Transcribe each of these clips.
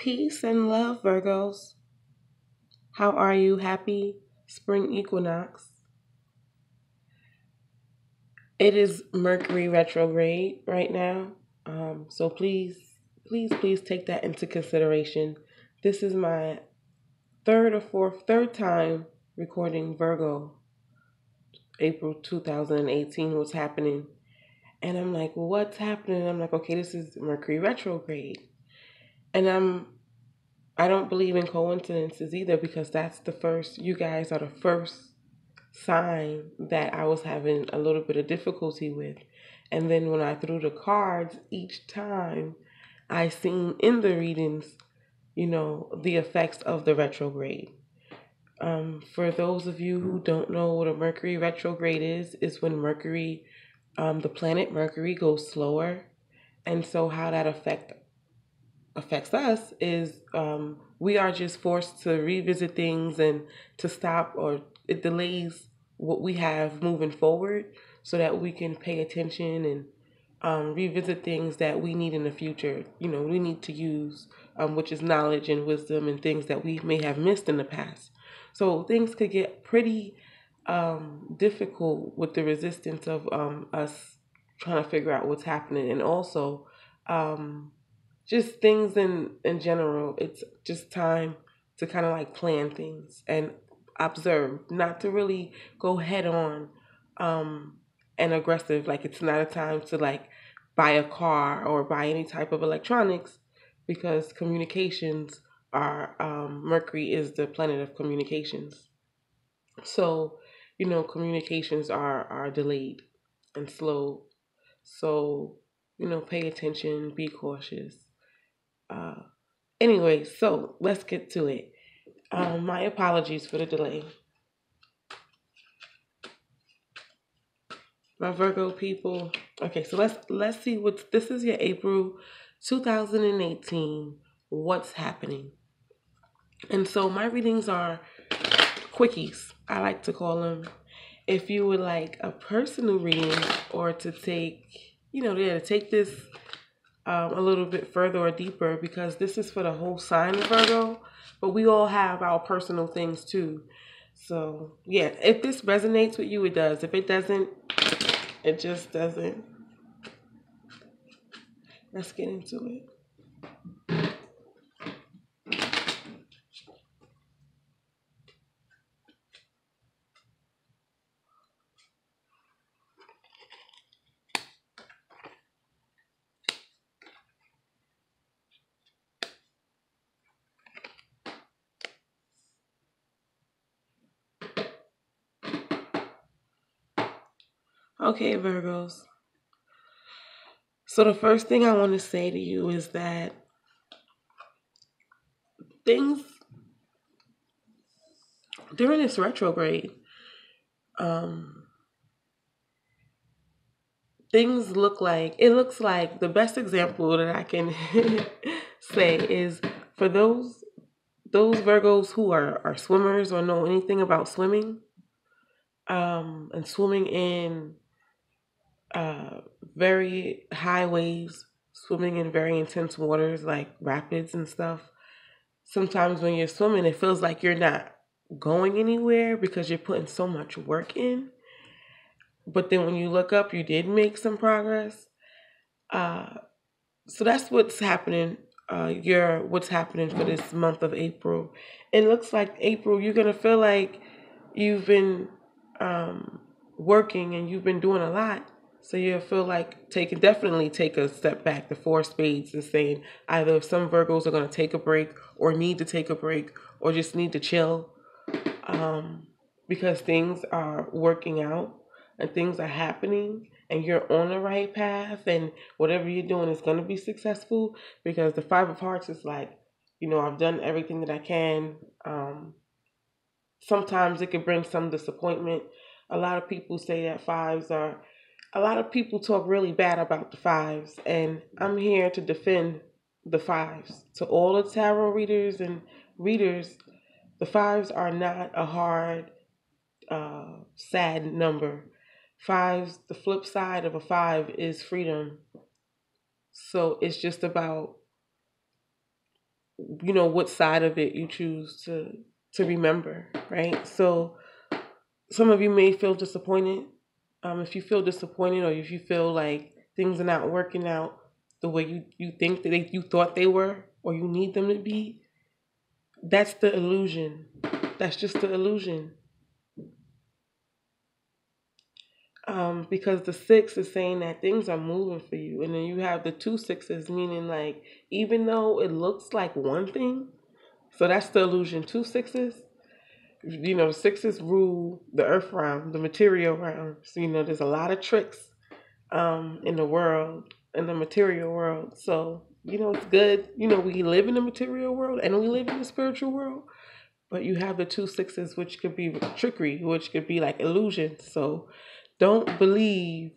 Peace and love, Virgos. How are you? Happy spring equinox. It is Mercury retrograde right now. So please take that into consideration. This is my third time recording Virgo, April 2018, what's happening. And I'm like, well, what's happening? I'm like, okay, this is Mercury retrograde. And I don't believe in coincidences either because you guys are the first sign that I was having a little bit of difficulty with. And then when I threw the cards each time, I seen in the readings, the effects of the retrograde. For those of you who don't know what a Mercury retrograde is when Mercury, the planet Mercury goes slower. And so how that affects us is we are just forced to revisit things and to stop, or it delays what we have moving forward so that we can pay attention and revisit things that we need in the future. We need to use, which is knowledge and wisdom and things that we may have missed in the past. So things could get pretty difficult with the resistance of us trying to figure out what's happening. And also, just things in general. It's just time to kind of like plan things and observe, not to really go head on and aggressive. Like it's not a time to like buy a car or buy any type of electronics because communications are Mercury is the planet of communications. So, communications are delayed and slow. So, pay attention, be cautious. Uh, anyway, so let's get to it. My apologies for the delay. My Virgo people. Okay, so let's see what this is. Your April 2018. What's happening? And so my readings are quickies. I like to call them. If you would like a personal reading or to take, to take this a little bit further or deeper, because this is for the whole sign of Virgo, but we all have our personal things too. So yeah, if this resonates with you, it does. If it doesn't, it just doesn't. Let's get into it. Okay, Virgos. So the first thing I want to say to you is that things during this retrograde, um, things looks like the best example that I can say is for those Virgos who are swimmers or know anything about swimming, and swimming in very high waves, swimming in very intense waters like rapids and stuff. Sometimes when you're swimming, it feels like you're not going anywhere because you're putting so much work in. But then when you look up, you did make some progress. Uh, so that's what's happening. What's happening for this month of April. It looks like April, you're gonna feel like you've been working and you've been doing a lot. So you feel like definitely take a step back. The four spades is saying either some Virgos are gonna take a break or need to take a break or just need to chill, because things are working out and things are happening and you're on the right path and whatever you're doing is going to be successful, because the Five of Hearts is like, I've done everything that I can. Sometimes it can bring some disappointment. A lot of people say that a lot of people talk really bad about the fives, and I'm here to defend the fives. To all the tarot readers and readers, the fives are not a hard, sad number. Fives, the flip side of a five is freedom. So it's just about what side of it you choose to remember, right? So some of you may feel disappointed. If you feel disappointed, or if you feel like things are not working out the way you think that you thought they were, or you need them to be, that's the illusion. That's just the illusion. Because the 6 is saying that things are moving for you, and then you have the 2 6s, meaning like even though it looks like one thing, so that's the illusion. 2 6s, the 6s rule the earth realm, the material realm. So there's a lot of tricks in the world, in the material world. So it's good. We live in the material world and we live in the spiritual world. But you have the 2 6s, which could be trickery, which could be like illusion. So don't believe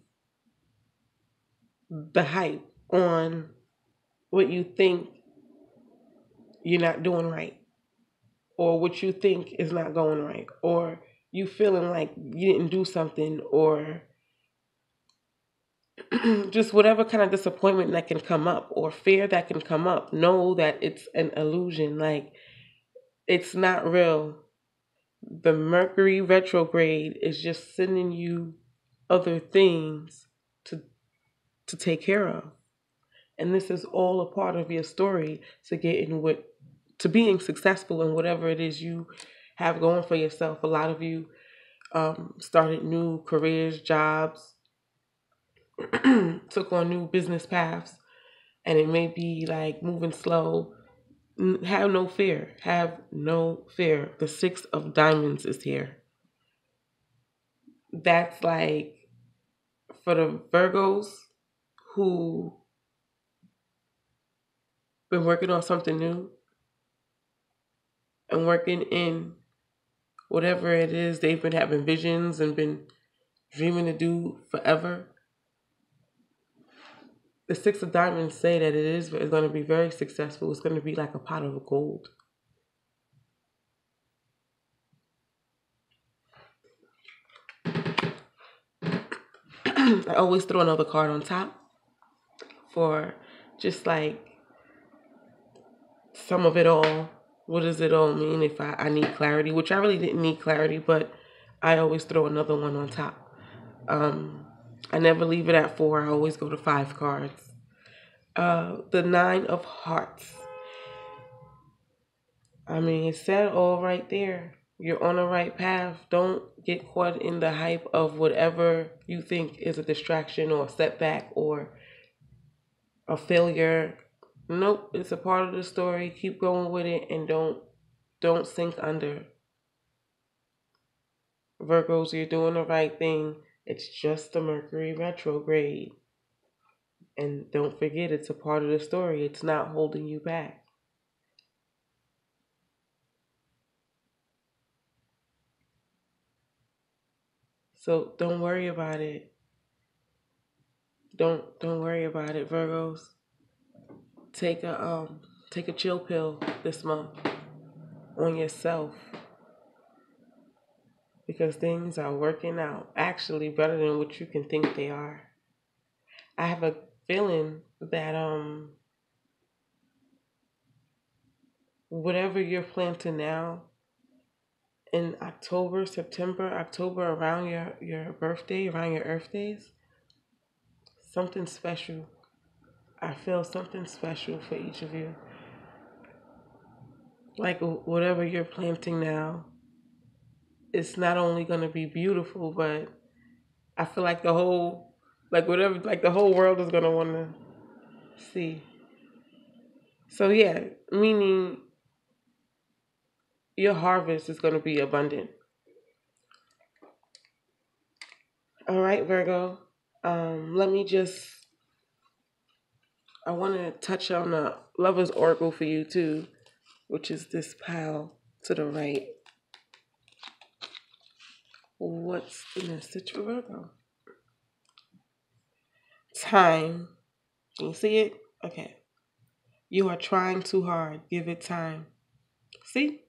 the hype on what you think you're not doing right, or what you think is not going right, or you feeling like you didn't do something, or just whatever kind of disappointment that can come up or fear that can come up. Know that it's an illusion. Like, it's not real. The Mercury retrograde is just sending you other things to take care of. And this is all a part of your story to being successful in whatever it is you have going for yourself. A lot of you started new careers, jobs, took on new business paths, and it may be like moving slow. Have no fear. Have no fear. The 6 of diamonds is here. That's like for the Virgos who been working on something new and working in whatever it is they've been having visions and been dreaming to do forever. The 6 of diamonds say that it's going to be very successful. It's going to be like a pot of gold. I always throw another card on top for just like some of it all. What does it all mean if I need clarity? Which I really didn't need clarity, but I always throw another one on top. I never leave it at 4. I always go to 5 cards. The 9 of hearts. I mean, it said all right there. You're on the right path. Don't get caught in the hype of whatever you think is a distraction or a setback or a failure. Nope, it's a part of the story. Keep going with it, and don't sink under. Virgos, you're doing the right thing. It's just the Mercury retrograde. And don't forget, it's a part of the story. It's not holding you back. So don't worry about it. Don't worry about it, Virgos. Take a chill pill this month on yourself, because things are working out actually better than what you can think they are. I have a feeling that whatever you're planting now in October, around your birthday, around your Earth days, something special. I feel something special for each of you. Like whatever you're planting now, it's not only going to be beautiful, but I feel like the whole world is going to want to see. So yeah, meaning your harvest is going to be abundant. All right, Virgo. Let me just, I want to touch on the Lover's Oracle for you too, which is this pile to the right. What's the message for Virgo? Time. Can you see it? Okay. You are trying too hard. Give it time. See?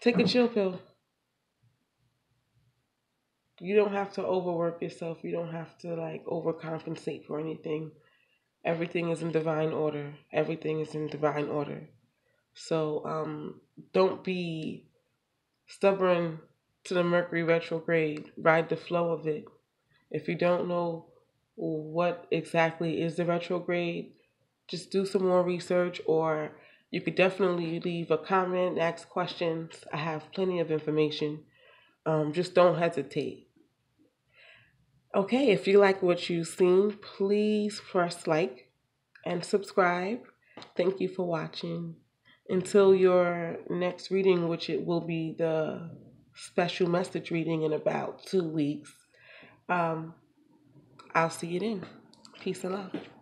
Take a chill pill. You don't have to overwork yourself. You don't have to like overcompensate for anything. everything is in divine order. Everything is in divine order. So don't be stubborn to the Mercury retrograde. Ride the flow of it. If you don't know what exactly is the retrograde, just do some more research, or you could definitely leave a comment, ask questions. I have plenty of information. Just don't hesitate. Okay, if you like what you've seen, please press like and subscribe. Thank you for watching. Until your next reading, which it will be the special message reading in about 2 weeks, I'll see you then. Peace and love.